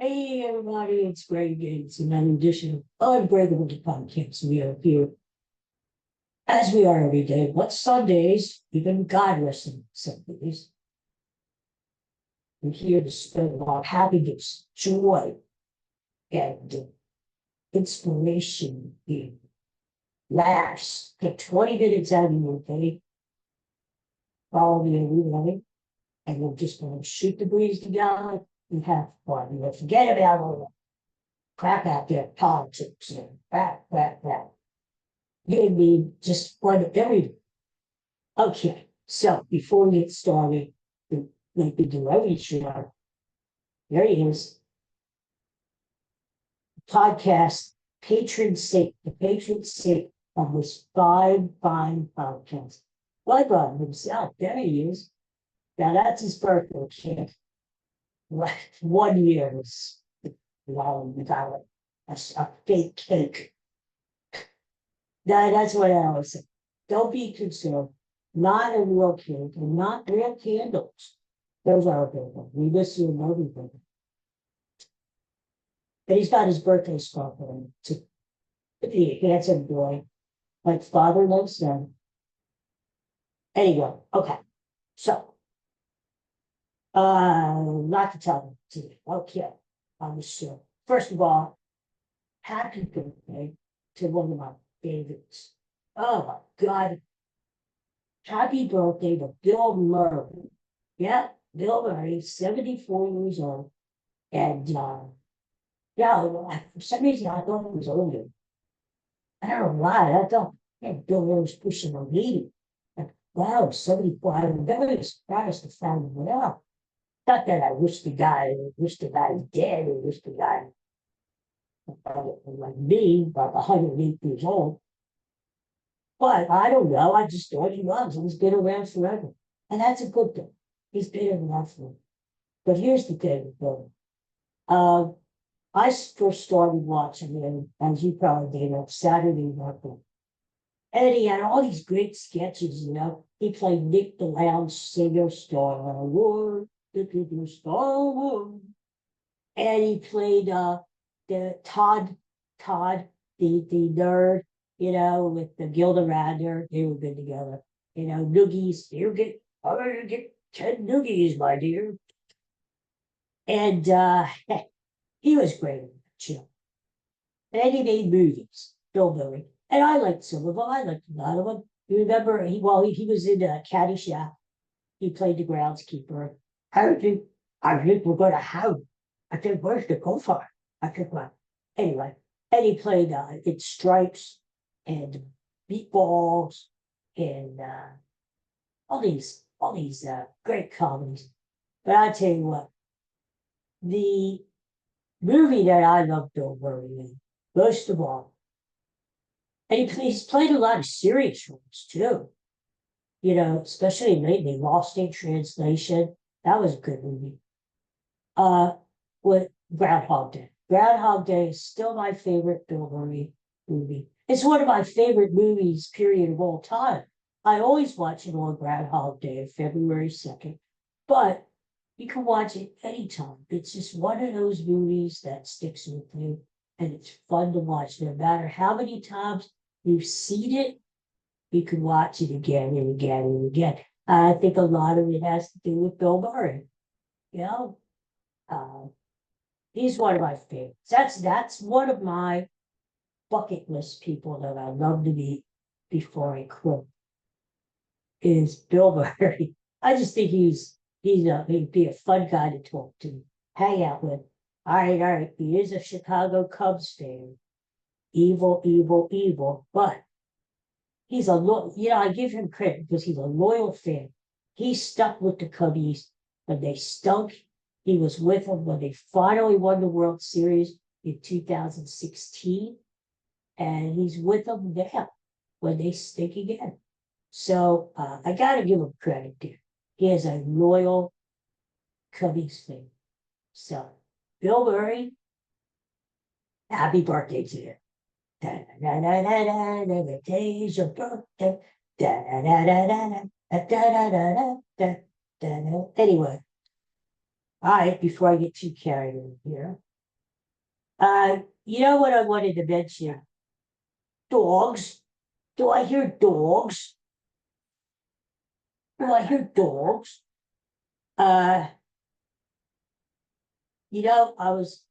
Hey everybody, it's Greg. It's another edition of Unbreakable podcast. We are here as we are every day. But Sundays, even God wrestling Sundays, we're here to spread our happiness, joy, and inspiration, and laughs. Get 20 minutes out of your day. Follow me every day, and we're just going to shoot the breeze together and have fun. We'll forget about all the crap out there, politics, and that. You and me just fun everything. Okay, so before we get started, like we do every show, there he is. Podcast, the patron saint of this fine podcast. My brother himself, there he is. Now that's his birthday kid. 1 year is wow, we got a fake cake. That's what I always say. Don't be concerned. Not a real cake and not real candles. Those are available. We miss you and everything. But he's got his birthday stuff on it. To be a handsome boy, like father loves son. Anyway, okay. So, not to tell them today. Okay, on the show. First of all, happy birthday to one of my favorites. Oh my God. Happy birthday to Bill Murray. Yeah, Bill Murray, 74 years old. And yeah, for some reason I thought he was older. I don't know why. I thought Bill Murray was pushing 80. Like, wow, 74. I was very surprised to find him out. Not that I wish the guy was dead, or wish the guy like me, about 108 years old. But I don't know. I just thought he was. He's been around forever. And that's a good thing. He's been around forever. But here's the thing, Bill. I first started watching him, as you probably did, on Saturday Night Live. And he had all these great sketches, you know. He played Nick the Lounge Singer, Star Wars, Star Wars. And he played the Todd, the nerd, you know, with the Gilda Radner. They were good together. You know, noogies. I'm gonna get 10 noogies, my dear. And he was great in that show. And he made movies, Bill Murray. And I liked some of them. I liked a lot of them. You remember, he was in Caddyshack. He played the groundskeeper. I think we're going to have. I think, where's the gopher? I think, well, anyway. And he played in Stripes and Meatballs and all these great comedies. But I tell you what, the movie that I love Bill Murray in, most of all, and he's played a lot of serious roles too. You know, especially lately, Lost in Translation. That was a good movie. With Groundhog Day. Groundhog Day is still my favorite Bill Murray movie. It's one of my favorite movies, period, of all time. I always watch it on Groundhog Day, February 2nd. But you can watch it anytime. It's just one of those movies that sticks with you, and it's fun to watch. No matter how many times you've seen it, you can watch it again and again and again. I think a lot of it has to do with Bill Murray. You know, he's one of my favorites. That's one of my bucket list people that I love to meet before I quit. Is Bill Murray. I just think he'd be a fun guy to talk to, hang out with. All right. He is a Chicago Cubs fan. Evil. But he's I give him credit because he's a loyal fan. He stuck with the Cubbies when they stunk. He was with them when they finally won the World Series in 2016. And he's with them now when they stink again. So I got to give him credit there. He is a loyal Cubbies fan. So, Bill Murray, happy birthday to you. Today's your birthday. Anyway, all right, before I get too carried away here, You know what I wanted to mention? Dogs. Do I hear dogs? Do I hear dogs? Uh, I was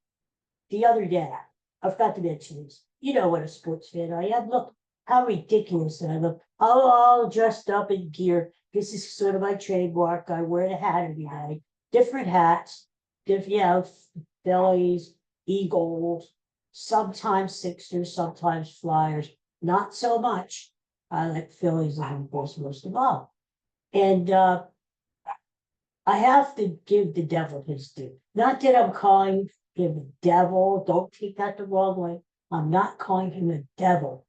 the other day, I forgot to mention this. You know what a sports fan I am. Look how ridiculous I look. All dressed up in gear. This is sort of my trademark. I wear a hat every day. Different hats. Different, Phillies, Eagles, sometimes Sixers, sometimes Flyers. Not so much. I like Phillies and Eagles most of all. And I have to give the devil his due. Not that I'm calling him a devil. Don't take that the wrong way. I'm not calling him a devil.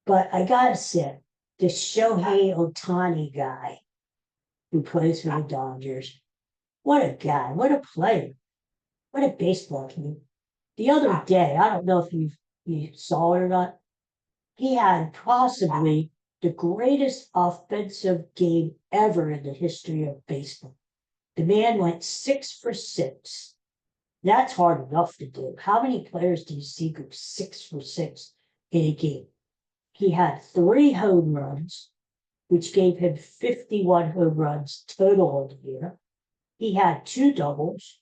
But I gotta say, the Shohei Ohtani guy who plays for the Dodgers, what a guy, what a player, what a baseball team. The other day, I don't know if you saw it or not, he had possibly the greatest offensive game ever in the history of baseball. The man went 6 for 6. That's hard enough to do. How many players do you see go 6 for 6 in a game? He had 3 home runs, which gave him 51 home runs total on the year. He had 2 doubles.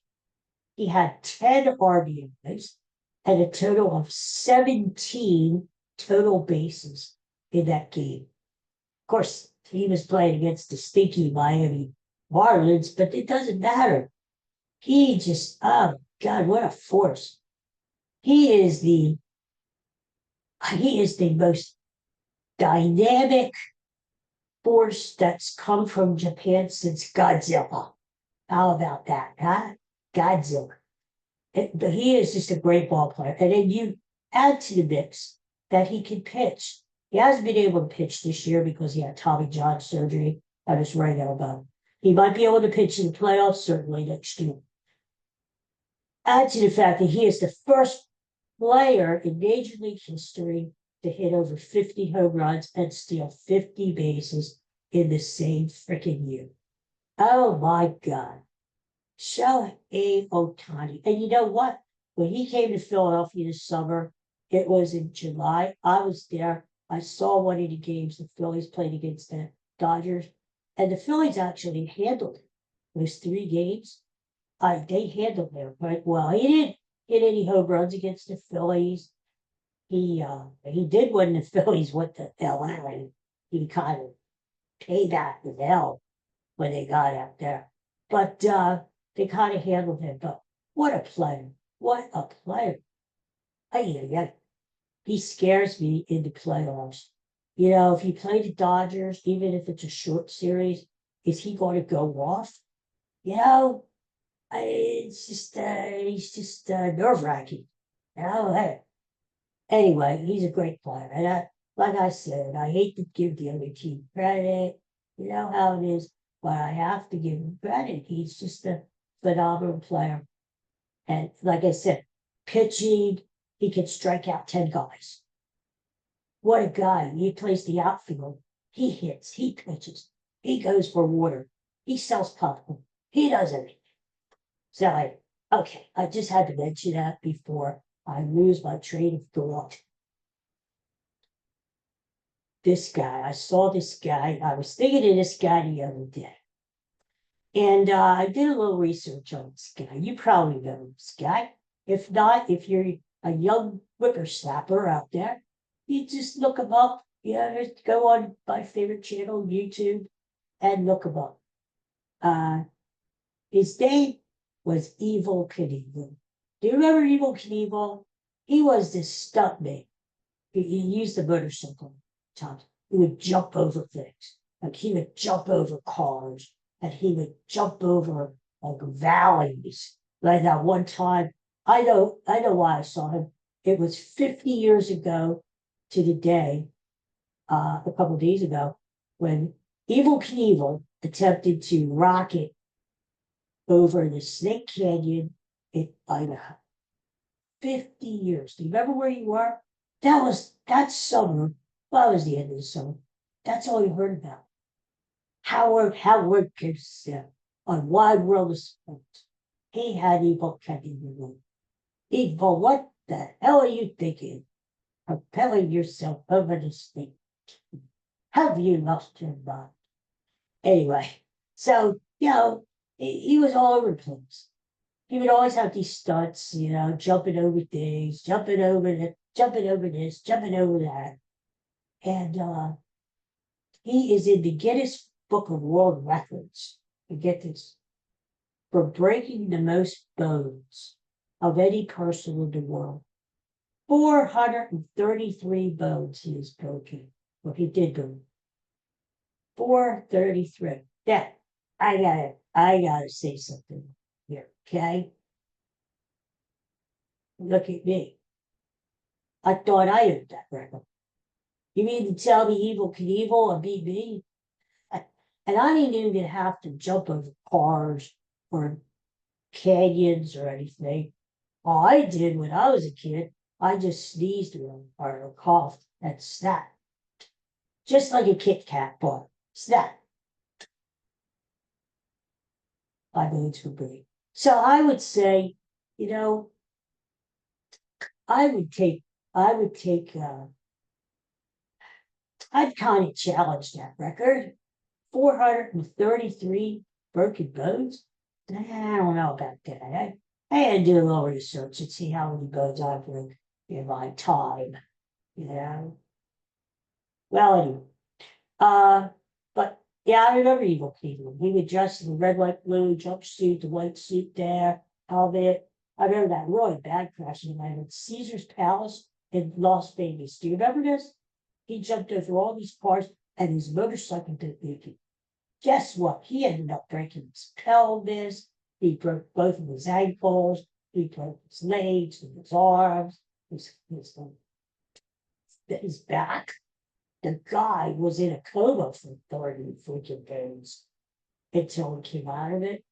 He had 10 RBIs and a total of 17 total bases in that game. Of course, he was playing against the stinky Miami Marlins, but it doesn't matter. He just, oh God, what a force. He is the he is the most dynamic force that's come from Japan since Godzilla. How about that, huh? Godzilla. But he is just a great ball player. And then you add to the mix that he can pitch. He hasn't been able to pitch this year because he had Tommy John surgery on his right elbow. He might be able to pitch in the playoffs, certainly next year. Add to the fact that he is the first player in Major League history to hit over 50 home runs and steal 50 bases in the same freaking year. Oh my God. Shohei Ohtani. And you know what? When he came to Philadelphia this summer, it was in July. I was there. I saw one of the games the Phillies played against the Dodgers. And the Phillies actually handled it. Those 3 games. They handled it quite well. He didn't hit any home runs against the Phillies. He did when the Phillies went to LA. He kind of paid that with hell when they got out there. But they kind of handled him. But what a player. What a player. Yeah. He scares me in the playoffs. If you play the Dodgers, even if it's a short series, is he going to go off? You know, he's just nerve wracking. Hey. Anyway, he's a great player. And like I said, I hate to give the other team credit. You know how it is, but I have to give him credit. He's just a phenomenal player. And like I said, pitching, he can strike out 10 guys. What a guy. He plays the outfield. He hits, he pitches, he goes for water, he sells popcorn, he does everything. So I just had to mention that before I lose my train of thought. This guy, I saw this guy, I was thinking of this guy the other day. And I did a little research on this guy. You probably know this guy. If not, if you're a young whippersnapper out there, you just look him up. Just go on my favorite channel, YouTube, and look him up. His name was Evel Knievel. Do you remember Evel Knievel? He was this stuntman. He used the motorcycle times. He would jump over things. Like he would jump over cars and he would jump over like valleys. Like that one time, I know why I saw him. It was 50 years ago to the day, a couple of days ago, when Evel Knievel attempted to rocket over the Snake Canyon in Idaho. 50 years. Do you remember where you were? That summer. Well, it was the end of the summer. That's all you heard about. Howard Gibson on Wide World of Sports. He had Evel Knievel. Evil, what the hell are you thinking? Propelling yourself over the state. Have you lost your mind? Anyway, so, he was all over the place. He would always have these stunts, jumping over things, jumping over this, jumping over that. And he is in the Guinness Book of World Records. You get this, for breaking the most bones of any person in the world. 433 bones he has broken. Well, he did them. 433. Yeah, I gotta say something here, okay? Look at me. I thought I owned that record. You mean to tell me Evel Knievel and beat me? And I didn't even have to jump over cars or canyons or anything. All I did when I was a kid, I just sneezed or coughed and snapped. Just like a Kit Kat bar. Snap. My bones were great. So I would say, you know, I would take, I would take, I'd kind of challenge that record. 433 broken bones. I don't know about that. I had to do a little research and see how many bones I broke in my time. You know. Well, anyway. But yeah, I remember Evil Knievel. He would dress in the red, white, blue jumpsuit, the white suit there, helmet. I remember that really bad crash he had at Caesar's Palace in Las Vegas. Do you remember this? He jumped over all these cars and his motorcycle didn't make it. Guess what? He ended up breaking his pelvis. He broke both of his ankles. He broke his legs and his arms, his back. The guy was in a coma for 30 freaking days until he came out of it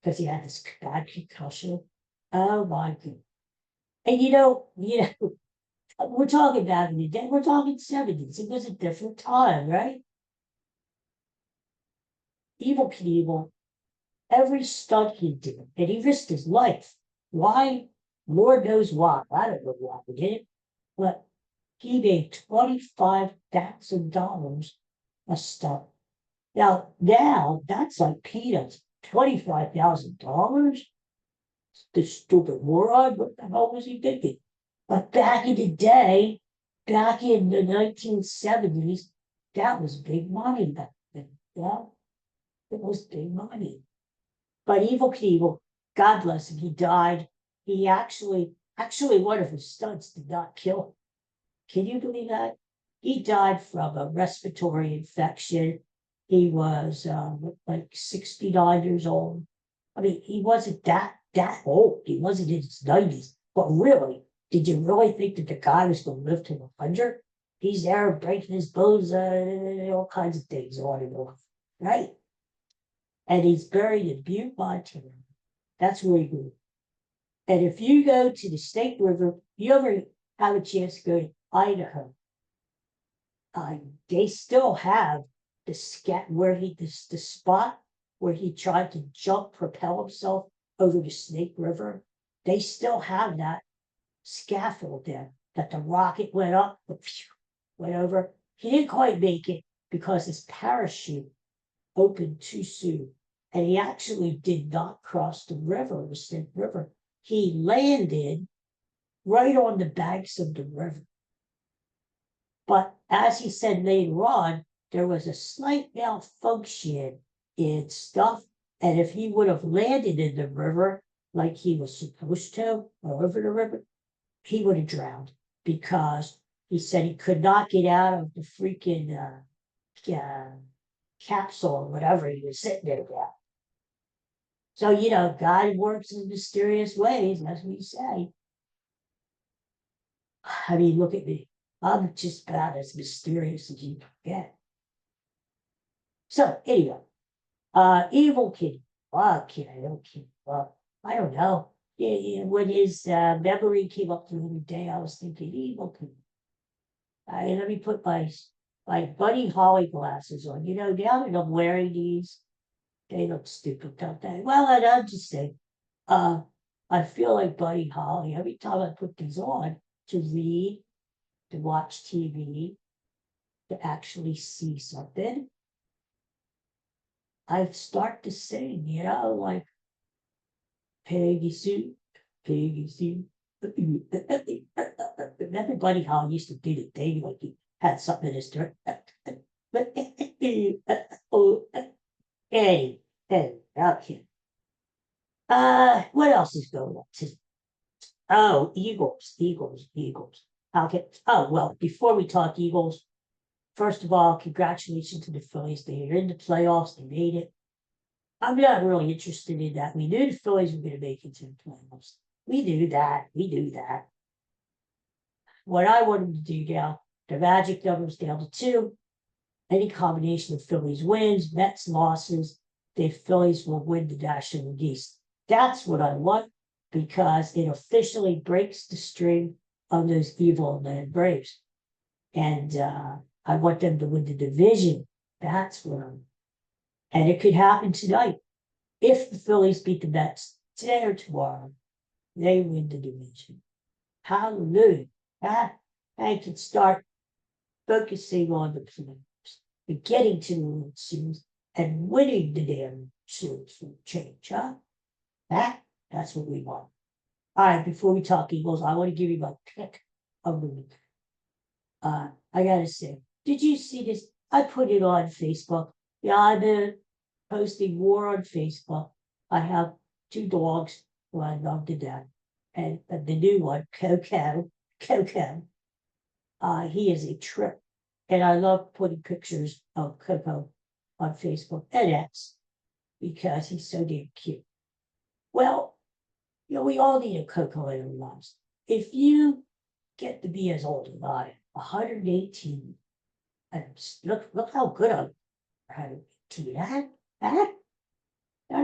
because he had this bad concussion. Oh my god. And we're talking about it again. We're talking 70s. It was a different time, right? Evel Knievel, every stunt he did, and he risked his life. Why? Lord knows why. I don't know why he did it, but he made $25,000 a stunt. Now that's like peanuts. $25,000? The stupid moron. What the hell was he thinking? But back in the day, back in the 1970s, that was big money back then. Yeah, it was big money. But Evel Knievel, God bless him, he died. He actually, one of his stunts did not kill him. Can you believe that? He died from a respiratory infection. He was like 69 years old. I mean, he wasn't that old. He wasn't in his 90s. But really, did you really think that the guy was going to live to 100? He's there breaking his bones, all kinds of things on and off, right? And he's buried in Butte, Montana. That's where he grew. And if you go to the Snake River, you ever have a chance to go to Idaho, they still have the spot where he tried to propel himself over the Snake River. They still have that scaffold there that the rocket went up, went over. He didn't quite make it because his parachute opened too soon. And he actually did not cross the river, the Snake River. He landed right on the banks of the river. But as he said later on, there was a slight malfunction in stuff. And if he would have landed in the river like he was supposed to, or over the river, he would have drowned because he said he could not get out of the freaking capsule or whatever he was sitting there at. So, God works in mysterious ways, as we say. I mean, look at me. I'm just about as mysterious as you can get. So, anyway, Evil Kid. Okay. Well, I don't know. When his memory came up the other day, I was thinking, Evil Kid. Let me put my Buddy Holly glasses on. Now that I'm wearing these, they look stupid, don't they? Well, I'm just saying. I feel like Buddy Holly every time I put these on to read, to watch TV, to actually see something. I start to sing, like Peggy Sue, Peggy Sue. Remember Buddy Holly used to do the thing like he had something in his throat. But oh, hey, okay. What else is going on? Oh, Eagles. Okay. Oh, well, before we talk Eagles, first of all, congratulations to the Phillies. They are in the playoffs. They made it. I'm not really interested in that. We knew the Phillies were going to make it to the playoffs. We knew that. We knew that. What I want them to do now, the magic number's down to 2. Any combination of Phillies wins, Mets losses, the Phillies will win the National League East. That's what I want because it officially breaks the string of those evil man Braves. And I want them to win the division. That's what I'm. And it could happen tonight. If the Phillies beat the Mets today or tomorrow, they win the division. Hallelujah. I can start focusing on the playoffs, and getting to the World Series, and winning the damn series for change, huh? That's what we want. All right, before we talk Eagles, I want to give you my pick of the week. I gotta say, did you see this? I put it on Facebook. Yeah, I've been posting more on Facebook. I have 2 dogs who I love to death. And the new one, Coco, he is a trip. And I love putting pictures of Coco on Facebook and X because he's so damn cute. Well, we all need a Coco in our lives. If you get to be as old as I am, 118, and look how good I'm for 118. That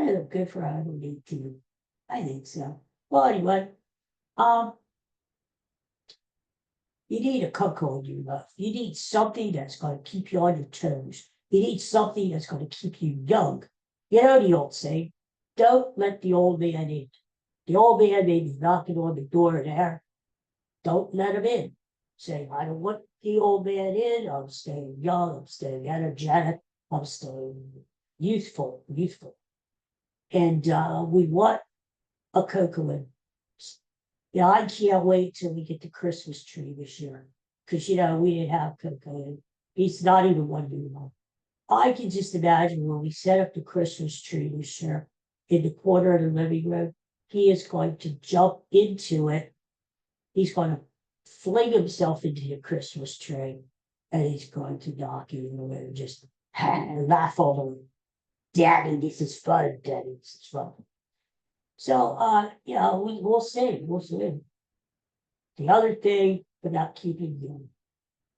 is good for 118. I think so. Well, anyway, you need a Coco in your life. You need something that's going to keep you on your toes. You need something that's going to keep you young. You know the old saying, don't let the old man in. The old man may be knocking on the door there. Don't let him in. Say, I don't want the old man in. I'm staying young. I'm staying energetic. I'm staying youthful. And we want a Coco in. Yeah, I can't wait till we get the Christmas tree this year. Because, we didn't have Coco. He's not even 1 year old. I can just imagine when we set up the Christmas tree this year in the corner of the living room, he is going to jump into it. He's going to fling himself into the Christmas tree and he's going to knock it in the way and just laugh all over. Daddy, this is fun. Daddy, this is fun. So, we'll see. We'll see. The other thing about keeping young,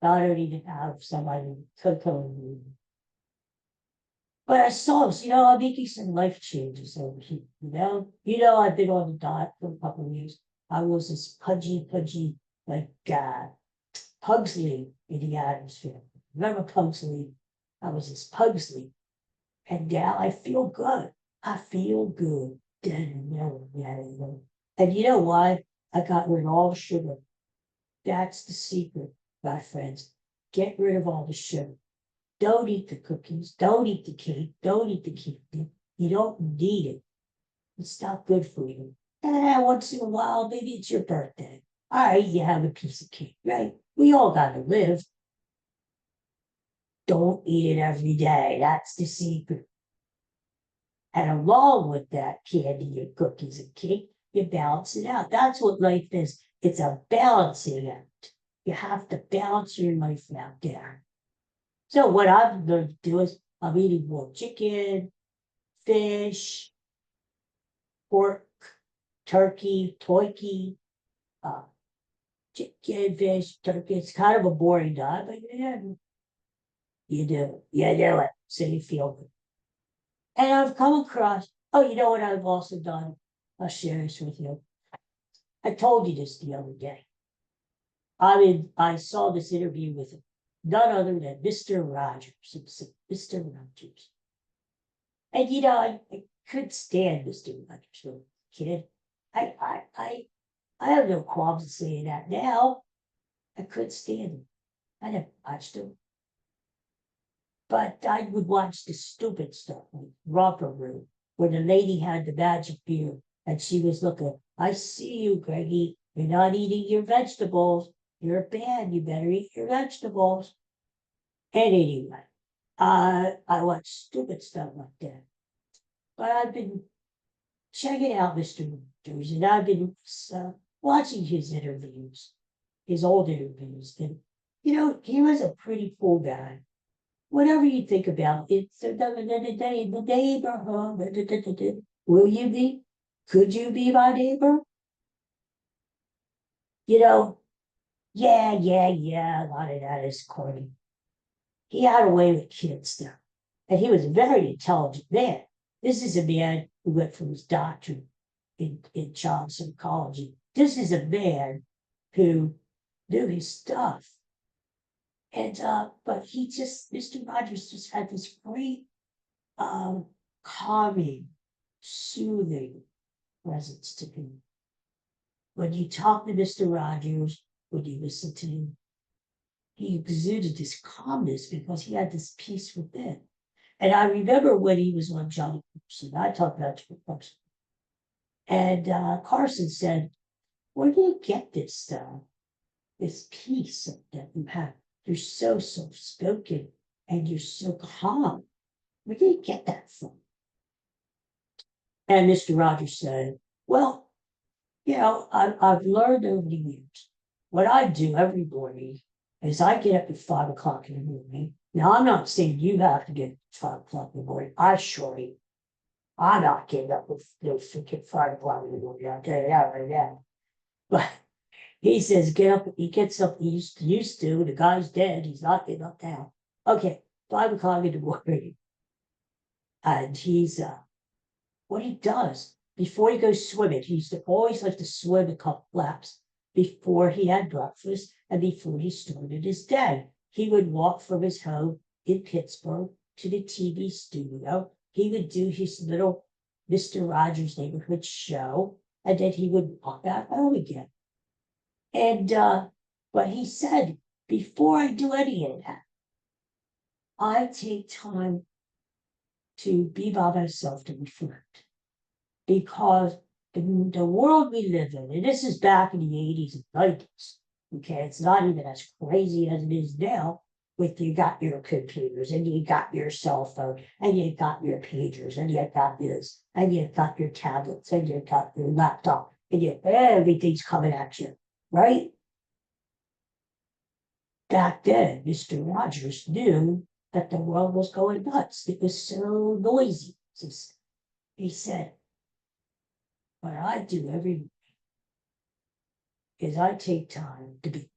not only to have somebody Coco, but I saw, I'm making some life changes over here. I've been on the diet for a couple of years. I was this pudgy, like Pugsley in the atmosphere. Remember Pugsley? I was this Pugsley. And now I feel good. I feel good. And you know why? I got rid of all the sugar. That's the secret, my friends. Get rid of all the sugar. Don't eat the cookies. Don't eat the cake. Don't eat the candy. You don't need it. It's not good for you. And once in a while, maybe it's your birthday. All right, you have a piece of cake, right? We all got to live. Don't eat it every day. That's the secret. And along with that candy and cookies and cake, you balance it out. That's what life is. It's a balancing act. You have to balance your life out there. So what I've learned to do is I'm eating more chicken, fish, pork, turkey, chicken, fish, turkey. It's kind of a boring diet, but you do it. So you feel good. And I've come across, you know what I've also done? I'll share this with you. I told you this the other day. I saw this interview with none other than Mr. Rogers. Mr. Rogers. And I couldn't stand Mr. Rogers as a kid. I have no qualms saying that now. I couldn't stand him. I never watched him. But I would watch the stupid stuff like Romper Room, where the lady had the magic beer and she was looking, I see you, Greggy. You're not eating your vegetables. You're bad. You better eat your vegetables. And anyway, I watch stupid stuff like that. But I've been checking out Mr. Rogers and I've been watching his interviews, his old interviews. And, he was a pretty cool guy. Whatever you think about, it's in the neighborhood. Will you be? Could you be my neighbor? You know, yeah. A lot of that is corny. He had a way with kids there. And he was a very intelligent man. This is a man who went for his doctorate in child psychology. This is a man who knew his stuff. And but Mr. Rogers just had this great calming, soothing presence to him. When you talk to Mr. Rogers, when you listen to him, he exuded this calmness because he had this peace within. And I remember when he was on Johnny Carson, I talked about Johnny Carson, and Carson said, where do you get this peace that you have? You're so soft-spoken and you're so calm. Where do you get that from? And Mr. Rogers said, well, I've learned over the years. What I do every morning is I get up at 5 o'clock in the morning. Now, I'm not saying you have to get up at 5 o'clock in the morning. I'm not getting up at freaking 5 o'clock in the morning. I'll tell you that right now. But he says, get up. He gets up. He used to. The guy's dead. He's not getting up now. Okay, 5 o'clock in the morning. And what he does before he goes swimming, he used to always like to swim a couple laps before he had breakfast and before he started his day. He would walk from his home in Pittsburgh to the TV studio. He would do his little Mr. Rogers Neighborhood show, and then he would walk back home again. And but he said, before I do any of that, I take time to be by myself to reflect. Because in the world we live in, and this is back in the 80s and 90s, okay, it's not even as crazy as it is now. With you got your computers and you got your cell phone and you got your pagers and you got this and you got your tablets and you got your laptop and everything's coming at you, right? Back then, Mr. Rogers knew that the world was going nuts. It was so noisy. He said, what I do every morning is I take time to be.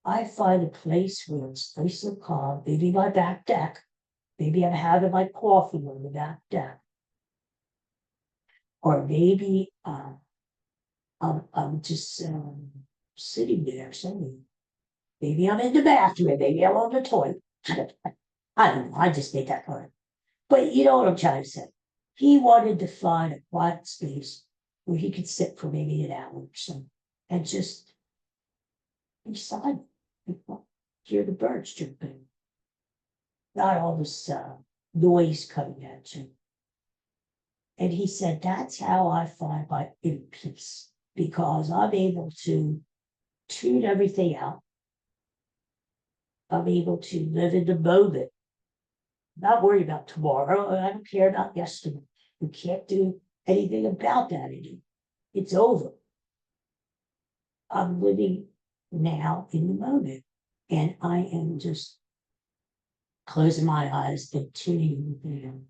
I find a place where it's nice and calm, maybe my back deck. Maybe I'm having my coffee on the back deck. Or maybe I'm just sitting there somewhere. Maybe I'm in the bathroom, maybe I'm on the toilet. I don't know, I just made that part. But you know what I'm trying to say. He wanted to find a quiet space where he could sit for maybe an hour or so and just be silent. Hear the birds chirping. Not all this noise coming at you. And he said, that's how I find my inner peace, because I'm able to tune everything out. I'm able to live in the moment, not worry about tomorrow. I don't care about yesterday. We can't do anything about that anymore. It's over. I'm living now in the moment, and I am just closing my eyes and tuning in.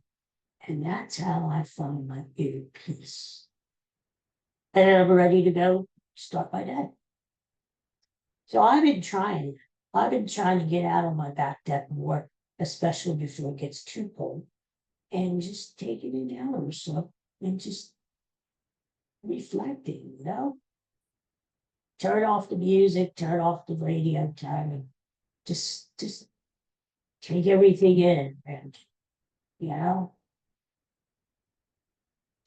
And that's how I find my inner peace. And I'm ready to go start my day. So I've been trying to get out on my back deck more, especially before it gets too cold, and just taking an hour or so and just reflecting, turn off the music, turn off the radio time, and just take everything in, and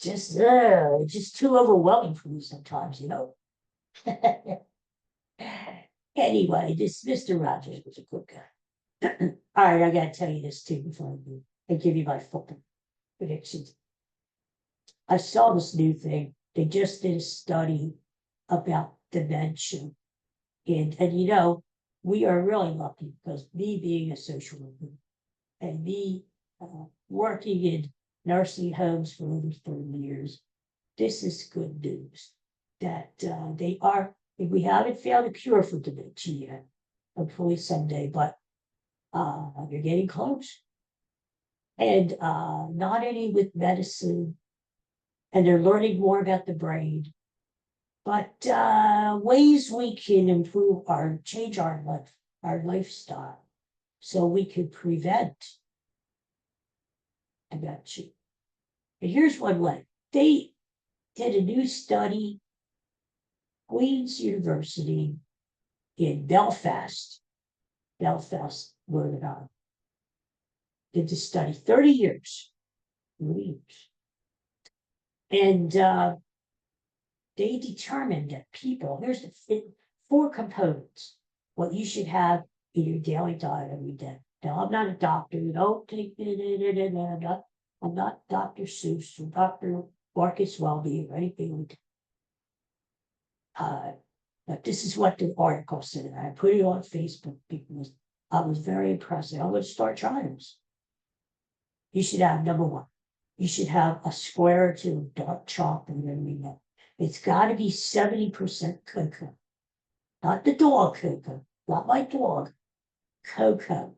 just too overwhelming for me sometimes, Anyway, this Mr. Rogers was a good guy. All right, I gotta tell you this too before I give you my football predictions. I saw this new thing. They just did a study about dementia. And we are really lucky because me being a social worker and me working in nursing homes for over 30 years, this is good news that we haven't found a cure for dementia yet, hopefully someday, but they're getting close. And not any with medicine, and they're learning more about the brain, but ways we can change our lifestyle, so we can prevent dementia. And here's one way. They did a new study, Queen's University in Belfast, Rhode Island, did the study 30 years. And they determined that people, here's the 4 components, what you should have in your daily diet every day. Now, I'm not a doctor. Don't take it. I'm not Dr. Seuss or Dr. Marcus Welby or anything like that. But this is what the article said. And I put it on Facebook because I was very impressed. I'm going to start trying this. You should have, number 1, you should have a square or 2 of dark chocolate every day. It's got to be 70% cocoa. Not the dog cocoa, not my dog. Cocoa.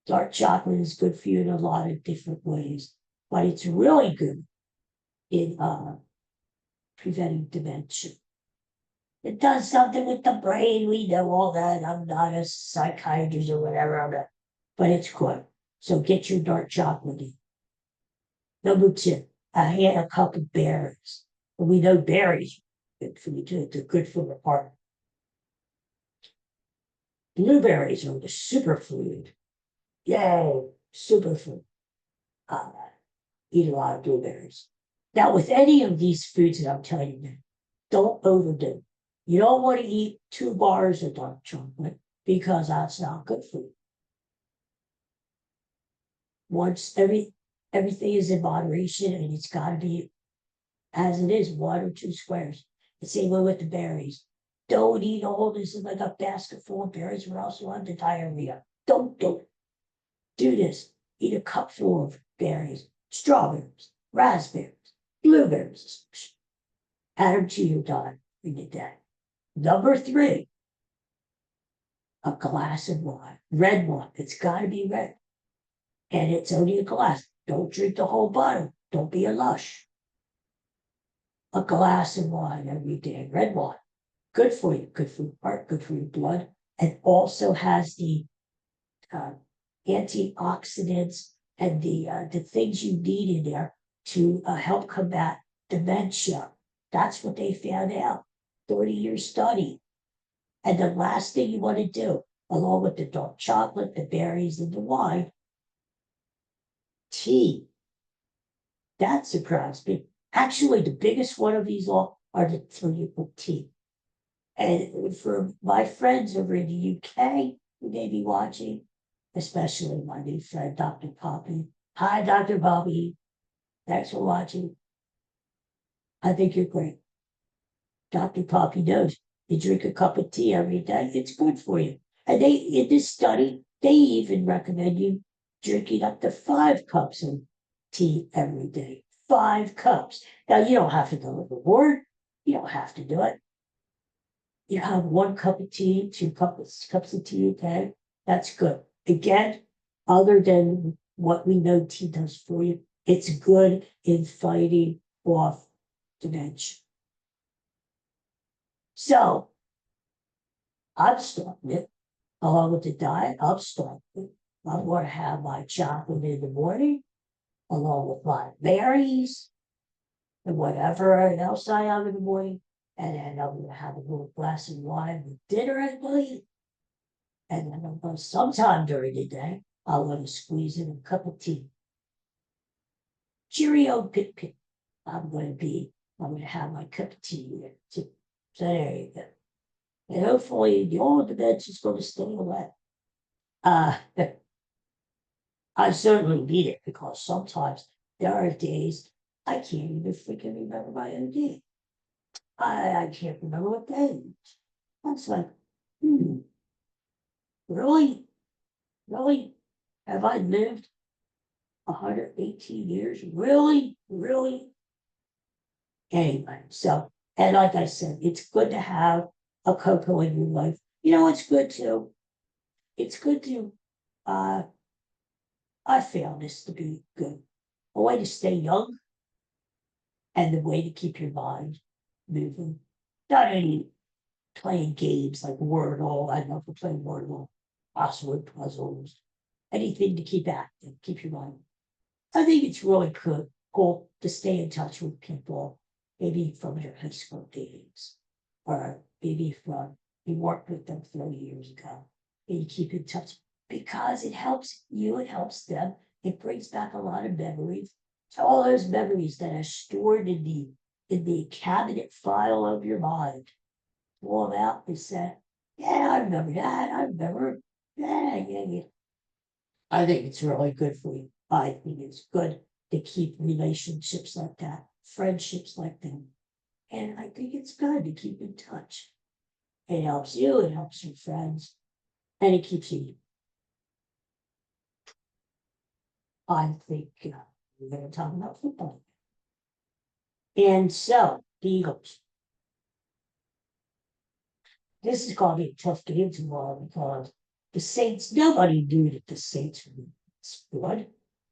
Dark chocolate is good for you in a lot of different ways, but it's really good in preventing dementia. It does something with the brain. We know all that. I'm not a psychiatrist or whatever, but it's good. So get your dark chocolate in. Number 2, a cup of berries. And we know berries are good for you too. They're good for the heart. Blueberries are the superfood. Yay, superfood. Eat a lot of blueberries. Now, with any of these foods that I'm telling you, don't overdo. You don't want to eat 2 bars of dark chocolate because that's not good for you. Once everything is in moderation, and it's got to be as it is, 1 or 2 squares. The same way with the berries. Don't eat all this in like a basket full of berries, or else you'll have the diarrhea. Don't do it. Do this. Eat a cup full of berries, strawberries, raspberries, blueberries. Add them to your diet in the day. Number 3, a glass of wine, red wine. It's got to be red. And it's only a glass. Don't drink the whole bottle. Don't be a lush. A glass of wine every day, red wine. Good for you, good for your heart, good for your blood, and also has the antioxidants and the things you need in there to help combat dementia. That's what they found out. 30-year study. And the last thing you want to do, along with the dark chocolate, the berries, and the wine, tea. That surprised me. Actually, the biggest one of these all are the tea. And for my friends over in the UK who may be watching, especially my new friend, Dr. Poppy. Hi, Dr. Poppy. Thanks for watching. I think you're great. Dr. Poppy knows you drink a cup of tea every day, it's good for you. And in this study, they even recommend you drinking up to 5 cups of tea every day. 5 cups. Now, you don't have to go overboard. You don't have to do it. You have 1 cup of tea, 2 cups of tea a day. That's good. Again, other than what we know tea does for you, it's good in fighting off dementia. So, I'm starting it. Along with the diet, I'm starting it. I'm going to have my chocolate in the morning, along with my berries, and whatever else I have in the morning. And then I'm going to have a little glass of wine with dinner at night. And then I'm going to, sometime during the day, I'm going to squeeze in a cup of tea. Cheerio, pit pit. I'm going to have my cup of tea here. So there you go. And hopefully the old dementia is going to stay away. Uh, I certainly need it because sometimes there are days I can't even freaking remember my own day. I can't remember what day. That's like, hmm, really? Really? Have I lived 118 years? Really? Really? Anyway, so, and like I said, it's good to have a cocoa in your life. You know, it's good to, it's good to, uh, I found this to be good. A way to stay young and the way to keep your mind moving. Not only playing games like Wordle, I know for playing Wordle, crossword puzzles, anything to keep active, keep your mind. I think it's really cool to stay in touch with people, maybe from your high school days, or maybe from you worked with them 30 years ago, and you keep in touch because it helps you, it helps them, it brings back a lot of memories. All those memories that are stored in the cabinet file of your mind. Pull them out and say, yeah, I remember that. I remember. Yeah. I think it's really good for you. I think it's good to keep relationships like that, friendships like that. And I think it's good to keep in touch. It helps you, it helps your friends, and it keeps you. I think we're going to talk about football. And so, the Eagles. This is going to be a tough game tomorrow because the Saints, nobody knew that the Saints would scored.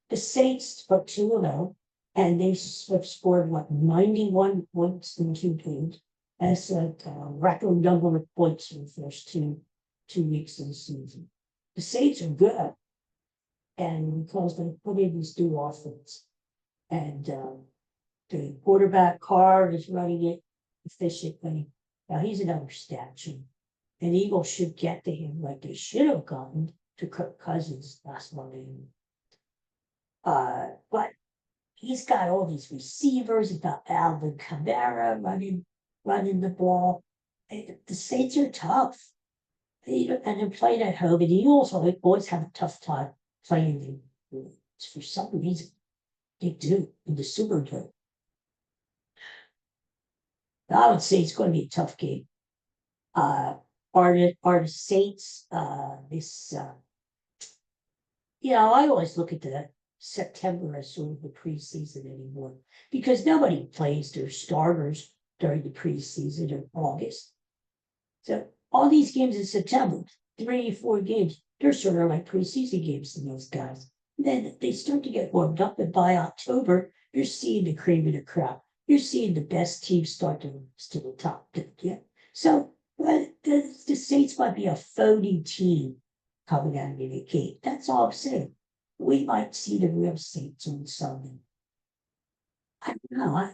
The Saints are 2-0, and they have scored, what, 91 points in 2 games. That's a record number of points in the first two weeks of the season. The Saints are good, and because they put in this new offense, and the quarterback Carr is running it efficiently. Now he's another statue. And Eagles should get to him like they should have gotten to Kirk Cousins last Monday. But he's got all these receivers. He's got Alvin Kamara running the ball. And the Saints are tough. And they're playing at home. And the Eagles always have a tough time playing them. For some reason, they do in the Super Bowl. I would say it's going to be a tough game. Are the Saints this I always look at the September as sort of the preseason anymore because nobody plays their starters during the preseason in August. So all these games in September, 3-4 games, they're sort of like preseason games to those guys. And then they start to get warmed up, and by October, you're seeing the cream of the crop. You're seeing the best teams start to rise to the top. Yeah. So the Saints might be a phony team coming out of the gate. That's all I'm saying. We might see the real Saints on Sunday. I don't know.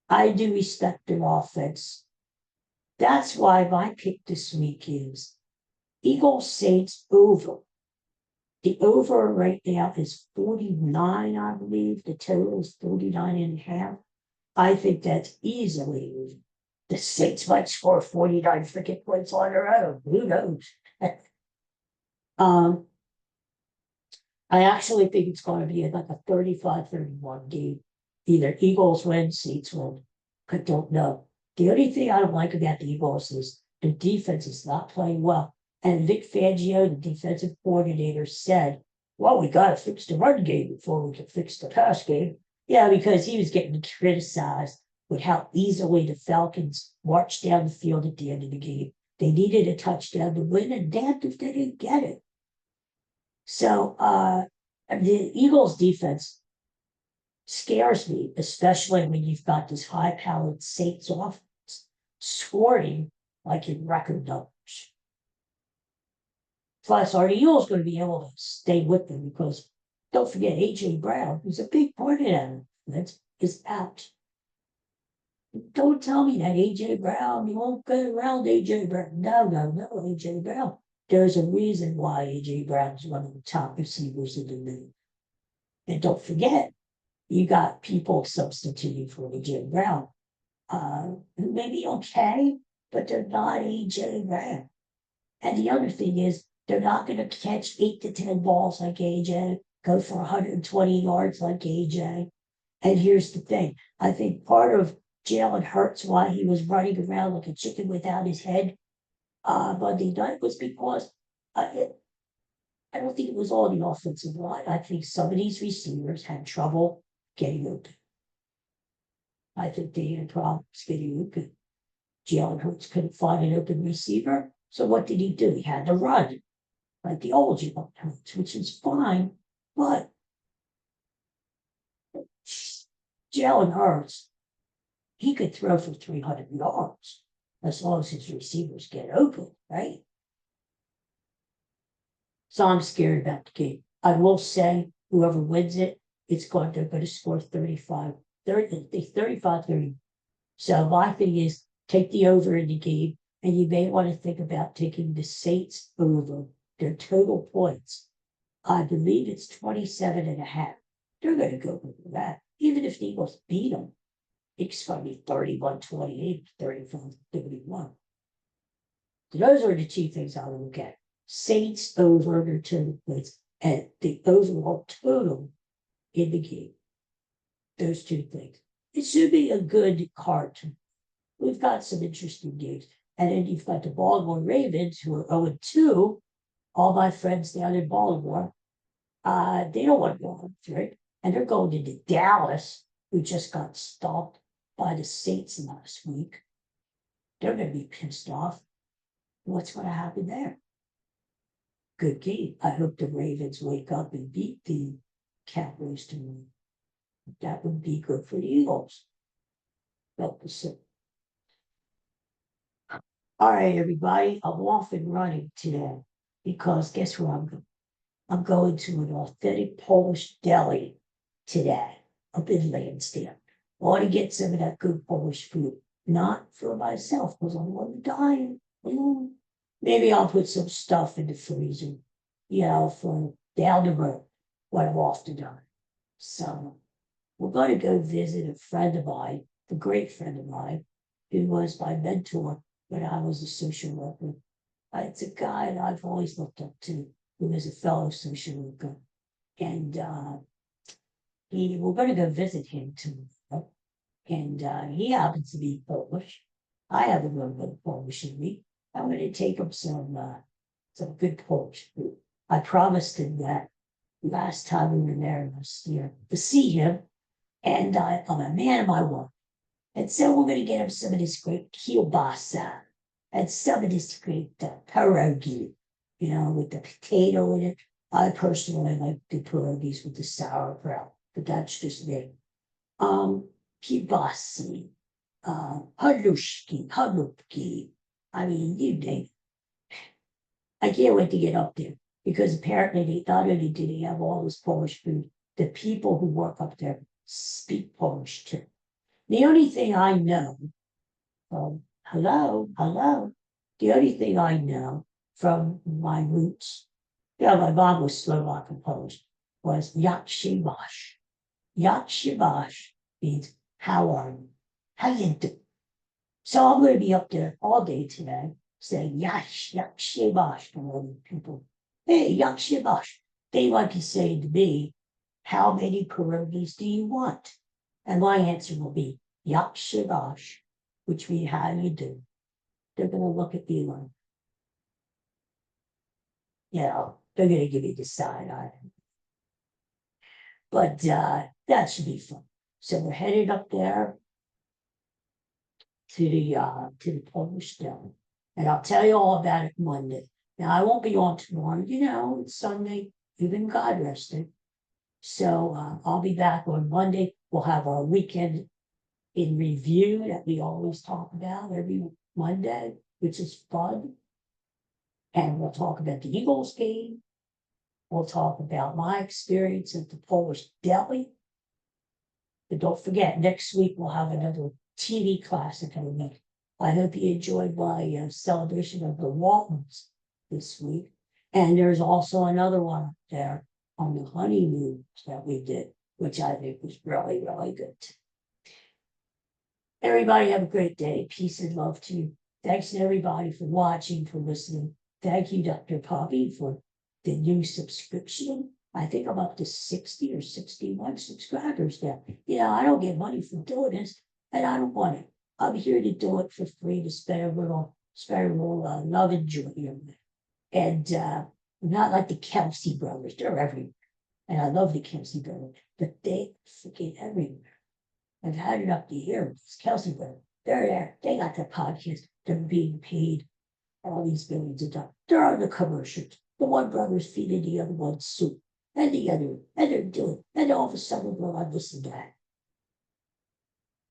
I do respect their offense. That's why my pick this week is Eagles Saints over. The over right now is 49, I believe. The total is 49.5. I think that's easily. The Saints might score 49 freaking points on their own. Who knows? I actually think it's going to be like a 35-31 game. Either Eagles win, Saints win. I don't know. The only thing I don't like about the Eagles is the defense is not playing well. And Vic Fangio, the defensive coordinator, said, well, we got to fix the run game before we can fix the pass game. Yeah, because he was getting criticized with how easily the Falcons marched down the field at the end of the game. They needed a touchdown to win, and damn if they didn't get it. So the Eagles defense scares me, especially when you've got this high-powered Saints offense scoring like in record numbers. Plus, are the Eagles going to be able to stay with them? Because don't forget, A.J. Brown, who's a big part of that, is out. Don't tell me that A.J. Brown, you won't get around A.J. Brown. No, A.J. Brown. There's a reason why A.J. Brown is one of the top receivers in the league. And don't forget, You got people substituting for AJ Brown, who may be okay, but they're not AJ Brown. And the other thing is, they're not going to catch 8 to 10 balls like AJ, go for 120 yards like AJ. And here's the thing, I think part of Jalen Hurts, why he was running around like a chicken without his head Monday night, was because I don't think it was all the offensive line. I think some of these receivers had trouble getting open. I think they had problems getting open. Jalen Hurts couldn't find an open receiver. So what did he do? He had to run, like the old Jalen Hurts, which is fine. But Jalen Hurts, he could throw for 300 yards as long as his receivers get open, right? So I'm scared about the game. I will say, whoever wins it, they're going to score 35-30. So my thing is, take the over in the game, and you may want to think about taking the Saints over their total points. I believe it's 27.5. They're going to go over that. Even if the Eagles beat them, it's going to be 31-28, 35-31. So those are the two things I would look at. Saints over their total points and the overall total in the game. Those two things. It should be a good card. We've got some interesting games. And then you've got the Baltimore Ravens, who are 0-2. All my friends down in Baltimore, they don't want to go on 3. And they're going into Dallas, who just got stopped by the Saints last week. They're going to be pissed off. What's going to happen there? Good game. I hope the Ravens wake up and beat the Cowboys tomorrow. That would be good for the Eagles. All right, everybody. I'm off and running today because guess where I'm going? I'm going to an authentic Polish deli today up in Lansdowne. I want to get some of that good Polish food, not for myself because I'm on the diet. Maybe I'll put some stuff in the freezer, for down the road when I'm off the diet. So we're going to go visit a friend of mine, a great friend of mine, who was my mentor when I was a social worker. It's a guy that I've always looked up to, who is a fellow social worker. And we're going to go visit him tomorrow. And he happens to be Polish. I have a little bit of Polish in me. I'm going to take him some good Polish food. I promised him that last time we were there last year to see him. And I'm a man of my word. And so we're going to get him some of this great kielbasa and some of this great pierogi, with the potato in it. I personally like the pierogies with the sauerkraut, but that's just me. Kielbasi, halupki. I mean, you name it. I can't wait to get up there because apparently they not only do they have all this Polish food, the people who work up there speak Polish too. The only thing I know, hello, the only thing I know from my roots, my mom was Slovak and Polish, was jak się masz. Jak się masz means how are you? How you do? So I'm going to be up there all day today saying jak się masz to all the people. Hey, jak się masz. They might be saying to me, how many pierogies do you want? And my answer will be jak się masz, which means how you do. They're going to look at me like, they're going to give me the side eye. But that should be fun. So we're headed up there to the Polish deli. And I'll tell you all about it Monday. Now I won't be on tomorrow, it's Sunday, even God rested. So I'll be back on Monday. We'll have our weekend in review that we always talk about every Monday, which is fun. And we'll talk about the Eagles game. We'll talk about my experience at the Polish deli. But don't forget, next week we'll have another TV classic of the week. I hope you enjoyed my celebration of the Waltons this week. And there's also another one up there on the honeymoons that we did. which I think was really, really good. Everybody have a great day. Peace and love to you. Thanks to everybody for watching, for listening. Thank you, Dr. Poppy, for the new subscription. I think I'm up to 60 or 61 subscribers now. I don't get money for doing this, and I don't want it. I'm here to do it for free to spend a little love and joy here. And not like the Kelsey brothers, they're everywhere. And I love the Kelsey brothers, but they freaking everywhere. I've had it up to here. It's Kelsey brothers. They're there. They got the podcast. They're being paid all these millions of dollars. They're on the commercials. The one brother's feeding the other one soup. And the other, and they're doing, and all of a sudden, well, I listen to that.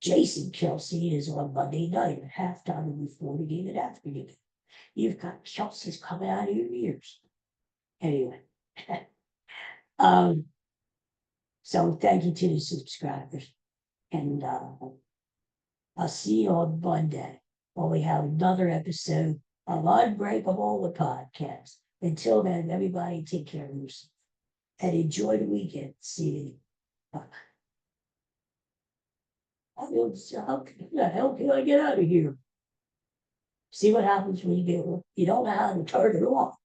Jason Kelsey is on Monday night at halftime and before the game and after the game. You've got Kelsey's coming out of your ears. Anyway. So thank you to the subscribers. And I'll see you on Monday when we have another episode of Unbreakable, the podcast. Until then, everybody take care of yourself and enjoy the weekend. See you. Bye. How the hell can I get out of here? See what happens when you don't know how to turn it off.